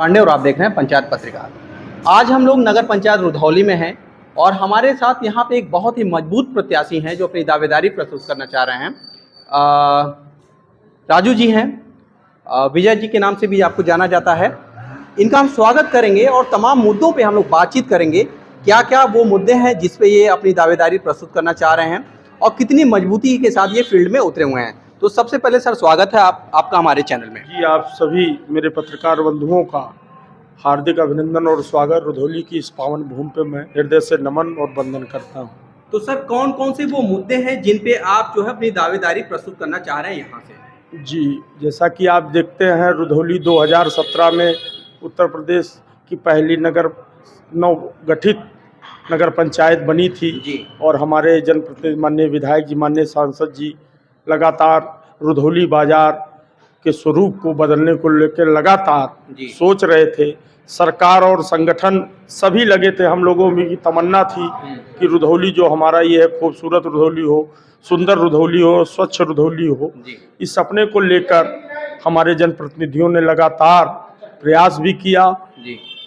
पांडे और आप देख रहे हैं पंचायत पत्रिका। आज हम लोग नगर पंचायत रुधौली में हैं और हमारे साथ यहाँ पे एक बहुत ही मजबूत प्रत्याशी हैं जो अपनी दावेदारी प्रस्तुत करना चाह रहे हैं। राजू जी हैं, विजय जी के नाम से भी आपको जाना जाता है। इनका हम स्वागत करेंगे और तमाम मुद्दों पे हम लोग बातचीत करेंगे, क्या क्या वो मुद्दे हैं जिस पे ये अपनी दावेदारी प्रस्तुत करना चाह रहे हैं और कितनी मजबूती के साथ ये फील्ड में उतरे हुए हैं। तो सबसे पहले सर स्वागत है आपका हमारे चैनल में। जी, आप सभी मेरे पत्रकार बंधुओं का हार्दिक अभिनंदन और स्वागत। रुधौली की इस पावन भूमि पे मैं हृदय से नमन और वंदन करता हूँ। तो सर कौन कौन से वो मुद्दे हैं जिन पे आप जो है अपनी दावेदारी प्रस्तुत करना चाह रहे हैं यहाँ से? जी, जैसा कि आप देखते हैं, रुधौली 2017 में उत्तर प्रदेश की पहली नवगठित नगर पंचायत बनी थी जी। और हमारे जनप्रतिनिधि माननीय विधायक जी, माननीय सांसद जी लगातार रुधौली बाजार के स्वरूप को बदलने को लेकर लगातार सोच रहे थे। सरकार और संगठन सभी लगे थे। हम लोगों में की तमन्ना थी कि रुधौली जो हमारा ये है, खूबसूरत रुधौली हो, सुंदर रुधौली हो, स्वच्छ रुधौली हो। इस सपने को लेकर हमारे जनप्रतिनिधियों ने लगातार प्रयास भी किया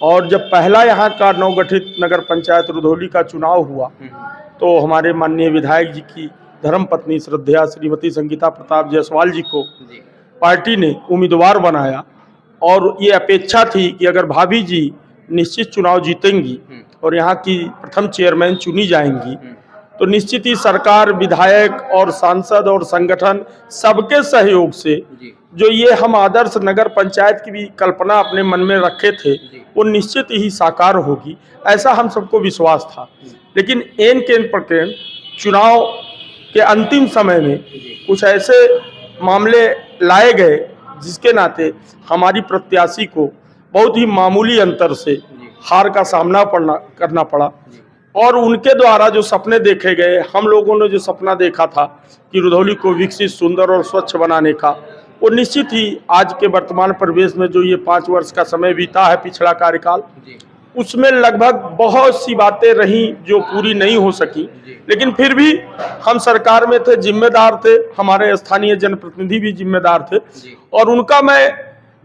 और जब पहला यहाँ का नवगठित नगर पंचायत रुधौली का चुनाव हुआ तो हमारे माननीय विधायक जी की धर्मपत्नी श्रद्धेया श्रीमती संगीता प्रताप जायसवाल जी को पार्टी ने उम्मीदवार बनाया और ये अपेक्षा थी कि अगर भाभी जी निश्चित चुनाव जीतेंगी और यहाँ की प्रथम चेयरमैन चुनी जाएंगी तो निश्चित ही सरकार, विधायक और सांसद और संगठन सबके सहयोग से जो ये हम आदर्श नगर पंचायत की भी कल्पना अपने मन में रखे थे वो निश्चित ही साकार होगी, ऐसा हम सबको विश्वास था। लेकिन एन प्रकरण चुनाव के अंतिम समय में कुछ ऐसे मामले लाए गए जिसके नाते हमारी प्रत्याशी को बहुत ही मामूली अंतर से हार का सामना करना पड़ा और उनके द्वारा जो सपने देखे गए, हम लोगों ने जो सपना देखा था कि रुधौली को विकसित, सुंदर और स्वच्छ बनाने का, वो निश्चित ही आज के वर्तमान परिवेश में जो ये 5 वर्ष का समय बीता है पिछला कार्यकाल, उसमें लगभग बहुत सी बातें रहीं जो पूरी नहीं हो सकी। लेकिन फिर भी हम सरकार में थे, जिम्मेदार थे, हमारे स्थानीय जनप्रतिनिधि भी जिम्मेदार थे और उनका मैं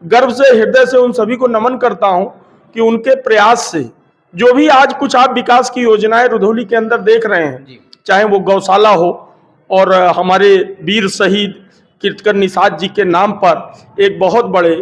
गर्व से, हृदय से उन सभी को नमन करता हूं कि उनके प्रयास से जो भी आज कुछ आप विकास की योजनाएं रुधौली के अंदर देख रहे हैं, चाहे वो गौशाला हो और हमारे वीर शहीद कीर्तिकर निषाद जी के नाम पर एक बहुत बड़े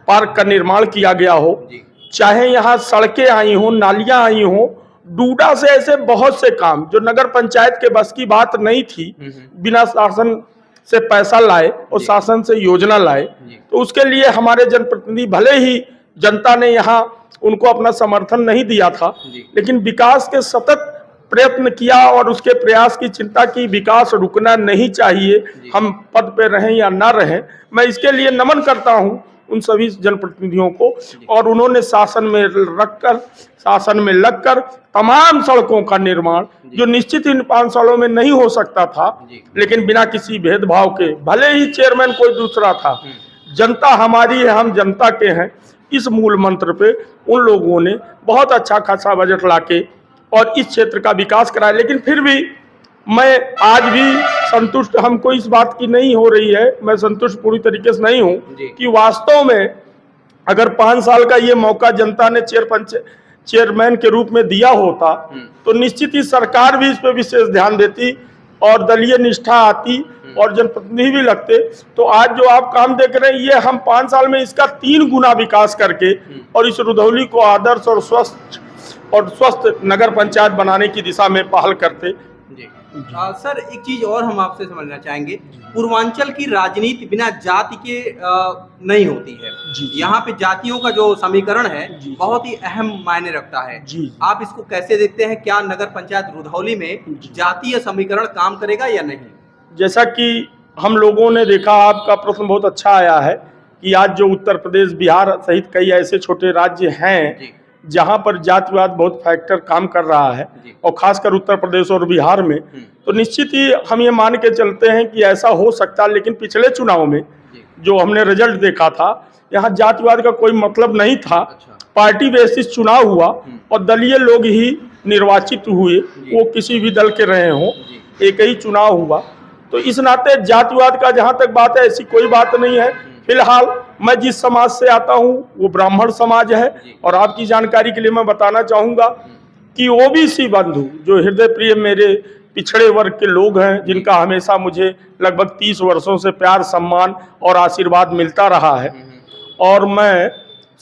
पार्क का निर्माण किया गया हो, चाहे यहाँ सड़कें आई हों, नालियां आई हों, डूडा से ऐसे बहुत से काम जो नगर पंचायत के बस की बात नहीं थी, बिना शासन से पैसा लाए और शासन से योजना लाए, तो उसके लिए हमारे जनप्रतिनिधि, भले ही जनता ने यहाँ उनको अपना समर्थन नहीं दिया था, लेकिन विकास के सतत प्रयत्न किया और उसके प्रयास की चिंता की। विकास रुकना नहीं चाहिए, हम पद पे रहें या ना रहें। मैं इसके लिए नमन करता हूं उन सभी जनप्रतिनिधियों को और उन्होंने शासन में लगकर तमाम सड़कों का निर्माण, जो निश्चित इन 5 सालों में नहीं हो सकता था, लेकिन बिना किसी भेदभाव के, भले ही चेयरमैन कोई दूसरा था, जनता हमारी है, हम जनता के हैं, इस मूल मंत्र पे उन लोगों ने बहुत अच्छा खासा बजट लाके और इस क्षेत्र का विकास कराया। लेकिन फिर भी मैं आज भी संतुष्ट, हमको इस बात की नहीं हो रही है, मैं संतुष्ट पूरी तरीके से नहीं हूं कि वास्तव में अगर 5 साल का ये मौका जनता ने चेयरमैन के रूप में दिया होता तो निश्चित ही सरकार भी इस पर विशेष ध्यान देती और दलीय निष्ठा आती और जनप्रतिनिधि भी लगते। तो आज जो आप काम देख रहे हैं, ये हम 5 साल में इसका 3 गुना विकास करके और इस रुधौली को आदर्श और स्वस्थ नगर पंचायत बनाने की दिशा में पहल करते। सर एक चीज और हम आपसे समझना चाहेंगे, पूर्वांचल की राजनीति बिना जाति के नहीं होती है। यहाँ पे जातियों का जो समीकरण है बहुत ही अहम मायने रखता है। आप इसको कैसे देखते हैं, क्या नगर पंचायत रुधौली में जातीय समीकरण काम करेगा या नहीं? जैसा कि हम लोगों ने देखा, आपका प्रश्न बहुत अच्छा आया है कि आज जो उत्तर प्रदेश, बिहार सहित कई ऐसे छोटे राज्य हैं जहां पर जातिवाद बहुत फैक्टर काम कर रहा है और खासकर उत्तर प्रदेश और बिहार में, तो निश्चित ही हम ये मान के चलते हैं कि ऐसा हो सकता है। लेकिन पिछले चुनाव में जो हमने रिजल्ट देखा था, यहाँ जातिवाद का कोई मतलब नहीं था। पार्टी बेसिस चुनाव हुआ और दलीय लोग ही निर्वाचित हुए, वो किसी भी दल के रहे हों, एक ही चुनाव हुआ। तो इस नाते जातिवाद का जहाँ तक बात है, ऐसी कोई बात नहीं है। फिलहाल मैं जिस समाज से आता हूं वो ब्राह्मण समाज है। और आपकी जानकारी के लिए मैं बताना चाहूंगा कि ओबीसी बंधु जो हृदय प्रिय मेरे पिछड़े वर्ग के लोग हैं, जिनका हमेशा मुझे लगभग 30 वर्षों से प्यार, सम्मान और आशीर्वाद मिलता रहा है, और मैं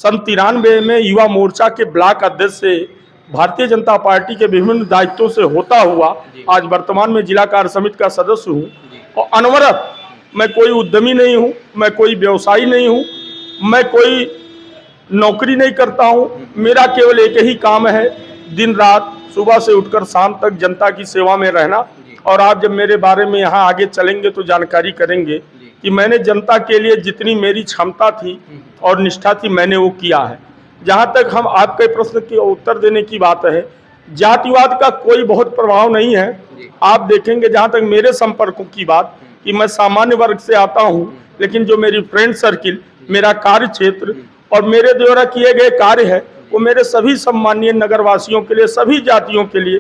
सन 93 में युवा मोर्चा के ब्लॉक अध्यक्ष से भारतीय जनता पार्टी के विभिन्न दायित्वों से होता हुआ आज वर्तमान में जिला कार्य समिति का सदस्य हूँ। और अनवरत मैं कोई उद्यमी नहीं हूँ, मैं कोई व्यवसायी नहीं हूँ, मैं कोई नौकरी नहीं करता हूँ। मेरा केवल एक ही काम है, दिन रात सुबह से उठकर शाम तक जनता की सेवा में रहना। और आप जब मेरे बारे में यहाँ आगे चलेंगे तो जानकारी करेंगे कि मैंने जनता के लिए जितनी मेरी क्षमता थी और निष्ठा थी मैंने वो किया है। जहाँ तक हम आपके प्रश्न के उत्तर देने की बात है, जातिवाद का कोई बहुत प्रभाव नहीं है। आप देखेंगे जहाँ तक मेरे संपर्कों की बात कि मैं सामान्य वर्ग से आता हूँ, लेकिन जो मेरी फ्रेंड सर्किल, मेरा कार्य क्षेत्र और मेरे द्वारा किए गए कार्य है वो मेरे सभी सम्मानीय नगरवासियों के लिए, सभी जातियों के लिए,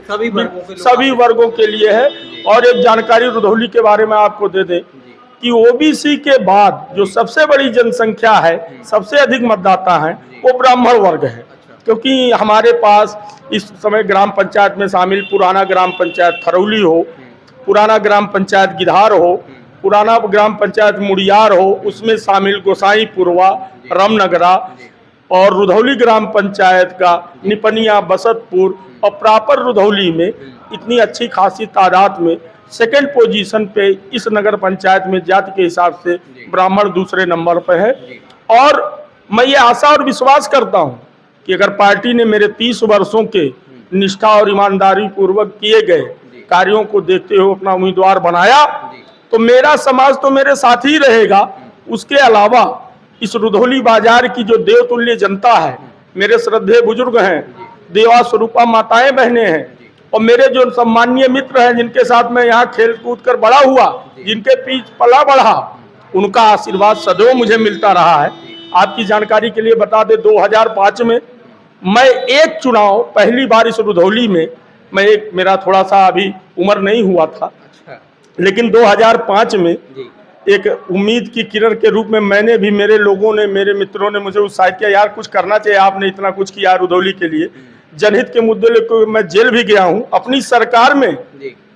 सभी वर्गों के लिए है। और एक जानकारी रुधौली के बारे में आपको दे दें कि ओबीसी के बाद जो सबसे बड़ी जनसंख्या है, सबसे अधिक मतदाता हैं, वो ब्राह्मण वर्ग है। क्योंकि हमारे पास इस समय ग्राम पंचायत में शामिल पुराना ग्राम पंचायत थरौली हो, पुराना ग्राम पंचायत गिधार हो, पुराना ग्राम पंचायत मुड़ियार हो, उसमें शामिल गोसाईपुरवा, रामनगरा और रुधौली ग्राम पंचायत का निपनिया, बसतपुर और प्रॉपर रुधौली में इतनी अच्छी खासी तादाद में सेकंड पोजीशन पे इस नगर पंचायत में जाति के हिसाब से ब्राह्मण दूसरे नंबर पर है। और मैं ये आशा और विश्वास करता हूँ कि अगर पार्टी ने मेरे 30 वर्षों के निष्ठा और ईमानदारी पूर्वक किए गए कार्यों को देखते हुए अपना उम्मीदवार बनाया तो मेरा समाज तो मेरे साथ ही रहेगा। उसके अलावा इस रुधौली बाजार की जो देवतुल्य जनता है, मेरे श्रद्धेय बुजुर्ग हैं, देवा स्वरूपा माताएं बहनें हैं, और मेरे जो सम्मानीय मित्र हैं जिनके साथ मैं यहाँ खेल कूद कर बड़ा हुआ, जिनके बीच पला बढ़ा, उनका आशीर्वाद सदैव मुझे मिलता रहा है। आपकी जानकारी के लिए बता दें, 2005 में मैं एक चुनाव पहली बार इस रुधौली में, मेरा थोड़ा सा अभी उम्र नहीं हुआ था, लेकिन 2005 में एक उम्मीद की किरण के रूप में मैंने भी, मेरे लोगों ने, मेरे मित्रों ने मुझे उत्साहित किया, यार कुछ करना चाहिए, आपने इतना कुछ किया रुधौली के लिए। जनहित के मुद्दे लेकर मैं जेल भी गया हूं। अपनी सरकार में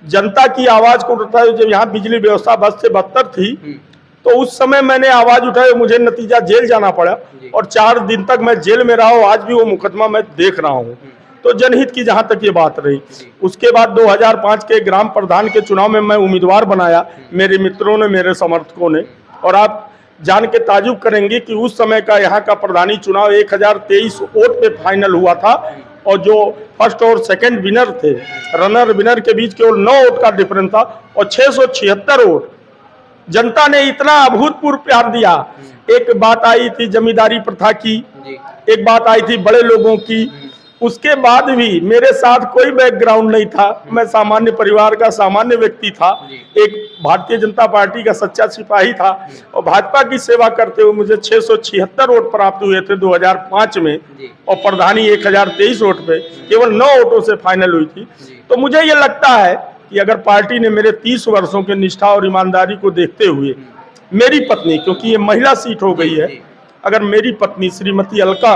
जनता की आवाज को उठाते हुए, जब यहाँ बिजली व्यवस्था बद से बदतर थी तो उस समय मैंने आवाज उठाई, मुझे नतीजा जेल जाना पड़ा और 4 दिन तक मैं जेल में रहा हूँ। आज भी वो मुकदमा मैं देख रहा हूँ। तो जनहित की जहां तक ये बात रही, उसके बाद 2005 के ग्राम प्रधान के चुनाव में मैं उम्मीदवार बनाया, मेरे मित्रों ने, मेरे समर्थकों ने। और आप जान के ताजुब करेंगे कि उस समय का यहाँ का प्रधानी चुनाव 1023 वोट पे फाइनल हुआ था, और जो फर्स्ट और सेकंड विनर थे, रनर विनर के बीच केवल 9 वोट का डिफरेंस था, और 676 वोट। जनता ने इतना अभूतपूर्व प्यार दिया। एक बात आई थी जमींदारी प्रथा की, एक बात आई थी बड़े लोगों की, उसके बाद भी मेरे साथ कोई बैकग्राउंड नहीं था। मैं सामान्य परिवार का सामान्य व्यक्ति था, एक भारतीय जनता पार्टी का सच्चा सिपाही था, और भाजपा की सेवा करते हुए मुझे 676 वोट प्राप्त हुए थे 2005 में, और प्रधानी 1023 वोट पे केवल 9 वोटों से फाइनल हुई थी। तो मुझे ये लगता है कि अगर पार्टी ने मेरे 30 वर्षों के निष्ठा और ईमानदारी को देखते हुए मेरी पत्नी, क्योंकि ये महिला सीट हो गई है, अगर मेरी पत्नी श्रीमती अलका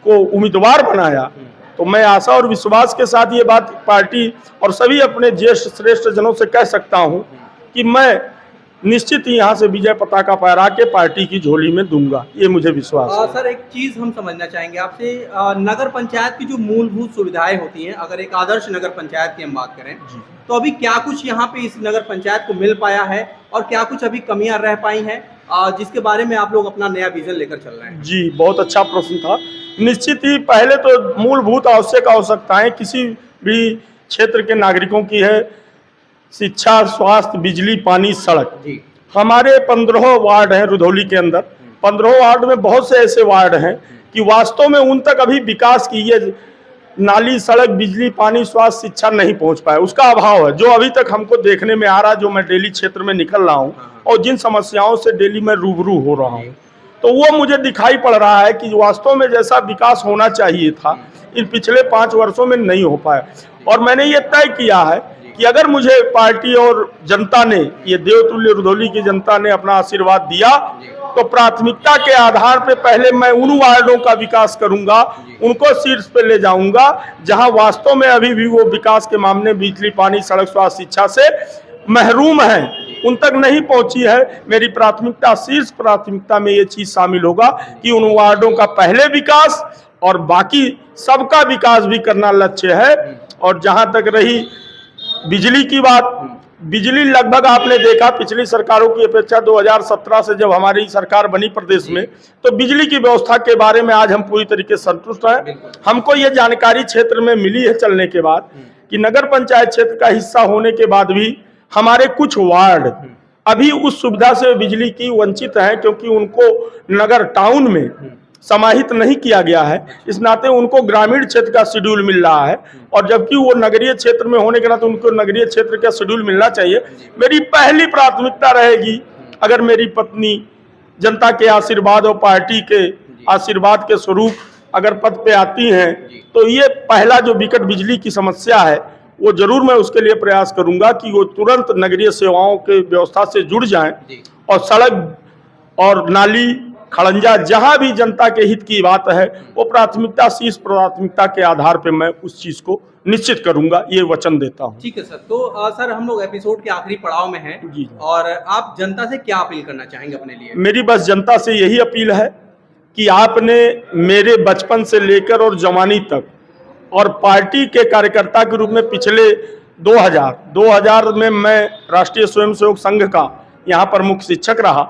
को उम्मीदवार बनाया तो मैं आशा और विश्वास के साथ ये बात पार्टी और सभी अपने ज्येष्ठ श्रेष्ठ जनों से कह सकता हूं कि मैं निश्चित ही यहाँ से विजय पताका फहरा के पार्टी की झोली में दूंगा, ये मुझे विश्वास है। सर, एक चीज हम समझना चाहेंगे आपसे, नगर पंचायत की जो मूलभूत सुविधाएं होती हैं, अगर एक आदर्श नगर पंचायत की हम बात करें तो अभी क्या कुछ यहाँ पे इस नगर पंचायत को मिल पाया है और क्या कुछ अभी कमियां रह पाई हैं, जिसके बारे में आप लोग अपना नया विजन लेकर चल रहे हैं? जी, बहुत अच्छा प्रश्न था। निश्चित ही पहले तो मूलभूत आवश्यकताएं किसी भी क्षेत्र के नागरिकों की है, शिक्षा, स्वास्थ्य, बिजली, पानी, सड़क। हमारे 15 वार्ड हैं रुधौली के अंदर। 15 वार्ड में बहुत से ऐसे वार्ड हैं कि वास्तव में उन तक अभी विकास की ये नाली, सड़क, बिजली, पानी, स्वास्थ्य, शिक्षा नहीं पहुंच पाया, उसका अभाव है, जो अभी तक हमको देखने में आ रहा, जो मैं डेली क्षेत्र में निकल रहा हूँ और जिन समस्याओं से डेली मैं रूबरू हो रहा हूँ, तो वो मुझे दिखाई पड़ रहा है कि वास्तव में जैसा विकास होना चाहिए था इन पिछले 5 वर्षों में नहीं हो पाया। और मैंने ये तय किया है कि अगर मुझे पार्टी और जनता ने, ये देवतुल्य रुधौली की जनता ने अपना आशीर्वाद दिया तो प्राथमिकता के आधार पे पहले मैं उन वार्डों का विकास करूंगा, उनको शीर्ष पे ले जाऊंगा जहां वास्तव में अभी भी वो विकास के मामले बिजली, पानी, सड़क, स्वास्थ्य, शिक्षा से महरूम हैं, उन तक नहीं पहुंची है। मेरी प्राथमिकता, शीर्ष प्राथमिकता में ये चीज शामिल होगा कि उन वार्डों का पहले विकास और बाकी सबका विकास भी करना लक्ष्य है। और जहां तक रही बिजली की बात, बिजली लगभग आपने देखा पिछली सरकारों की अपेक्षा 2017 से जब हमारी सरकार बनी प्रदेश में, तो बिजली की व्यवस्था के बारे में आज हम पूरी तरीके से संतुष्ट हैं। हमको ये जानकारी क्षेत्र में मिली है चलने के बाद कि नगर पंचायत क्षेत्र का हिस्सा होने के बाद भी हमारे कुछ वार्ड अभी उस सुविधा से बिजली की वंचित हैं, क्योंकि उनको नगर टाउन में समाहित नहीं किया गया है। इस नाते उनको ग्रामीण क्षेत्र का शेड्यूल मिल रहा है, और जबकि वो नगरीय क्षेत्र में होने के नाते उनको नगरीय क्षेत्र का शेड्यूल मिलना चाहिए। मेरी पहली प्राथमिकता रहेगी, अगर मेरी पत्नी जनता के आशीर्वाद और पार्टी के आशीर्वाद के स्वरूप अगर पद पे आती हैं, तो ये पहला जो विकट बिजली की समस्या है वो जरूर मैं उसके लिए प्रयास करूंगा कि वो तुरंत नगरीय सेवाओं के व्यवस्था से जुड़ जाएं, और सड़क और नाली, खड़ंजा, जहां भी जनता के हित की बात है वो प्राथमिकता, शीर्ष प्राथमिकता के आधार पे मैं उस चीज को निश्चित करूंगा, ये वचन देता हूं। ठीक है सर। तो सर हम लोग एपिसोड के आखिरी पड़ाव में हैं जी, और आप जनता से क्या अपील करना चाहेंगे अपने लिए? मेरी बस जनता से यही अपील है कि आपने मेरे बचपन से लेकर और जवानी तक और पार्टी के कार्यकर्ता के रूप में पिछले 2000 में मैं राष्ट्रीय स्वयंसेवक संघ का यहाँ पर मुख्य शिक्षक रहा।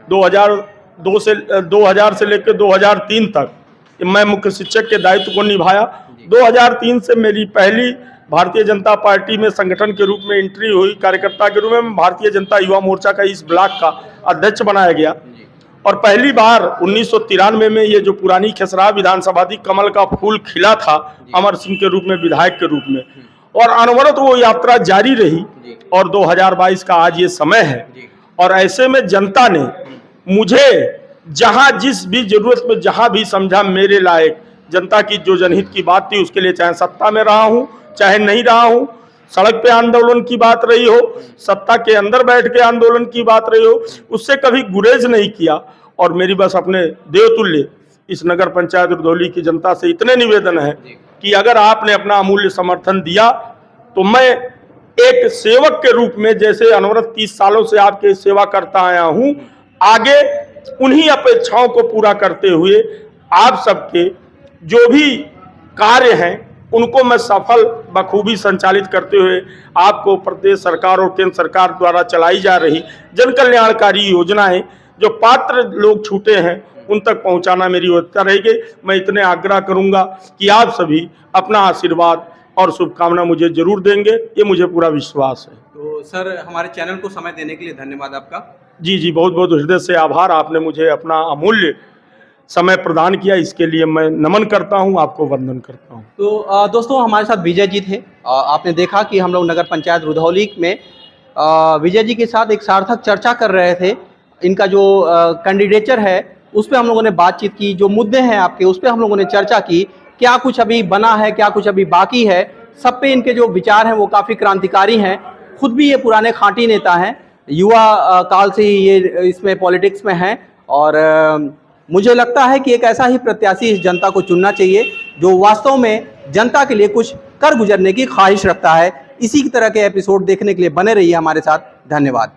2000 से लेकर 2003 तक मैं मुख्य शिक्षक के दायित्व को निभाया। 2003 से मेरी पहली भारतीय जनता पार्टी में संगठन के रूप में एंट्री हुई। कार्यकर्ता के रूप में भारतीय जनता युवा मोर्चा का इस ब्लॉक का अध्यक्ष बनाया गया, और पहली बार 1993 में ये जो पुरानी खेसरा विधानसभा थी, कमल का फूल खिला था अमर सिंह के रूप में, विधायक के रूप में, और अनवरत वो यात्रा जारी रही। और 2022 का आज ये समय है, और ऐसे में जनता ने मुझे जहां जिस भी जरूरत में जहां भी समझा मेरे लायक, जनता की जो जनहित की बात थी उसके लिए, चाहे सत्ता में रहा हूं चाहे नहीं रहा हूं, सड़क पे आंदोलन की बात रही हो, सत्ता के अंदर बैठ के आंदोलन की बात रही हो, उससे कभी गुरेज नहीं किया। और मेरी बस अपने देवतुल्य इस नगर पंचायत रुधौली की जनता से इतने निवेदन है कि अगर आपने अपना अमूल्य समर्थन दिया तो मैं एक सेवक के रूप में, जैसे अनवरत 30 सालों से आपके सेवा करता आया हूं, आगे उन्हीं अपेक्षाओं को पूरा करते हुए आप सबके जो भी कार्य हैं उनको मैं सफल बखूबी संचालित करते हुए आपको प्रदेश सरकार और केंद्र सरकार द्वारा चलाई जा रही जन कल्याणकारी योजनाएं जो पात्र लोग छूटे हैं उन तक पहुंचाना मेरी व्यवस्था रहेगी। मैं इतने आग्रह करूंगा कि आप सभी अपना आशीर्वाद और शुभकामना मुझे जरूर देंगे, ये मुझे पूरा विश्वास है। तो सर हमारे चैनल को समय देने के लिए धन्यवाद आपका। जी जी, बहुत बहुत हृदय से आभार, आपने मुझे अपना अमूल्य समय प्रदान किया, इसके लिए मैं नमन करता हूं, आपको वंदन करता हूं। तो दोस्तों हमारे साथ विजय जी थे। आपने देखा कि हम लोग नगर पंचायत रुधौली में विजय जी के साथ एक सार्थक चर्चा कर रहे थे। इनका जो कैंडिडेचर है उस पर हम लोगों ने बातचीत की, जो मुद्दे हैं आपके उस पर हम लोगों ने चर्चा की, क्या कुछ अभी बना है, क्या कुछ अभी बाकी है। सब पे इनके जो विचार हैं वो काफ़ी क्रांतिकारी हैं। खुद भी ये पुराने खांटी नेता हैं, युवा काल से ही ये इसमें पॉलिटिक्स में हैं, और मुझे लगता है कि एक ऐसा ही प्रत्याशी इस जनता को चुनना चाहिए जो वास्तव में जनता के लिए कुछ कर गुजरने की ख्वाहिश रखता है। इसी तरह के एपिसोड देखने के लिए बने रहिए हमारे साथ। धन्यवाद।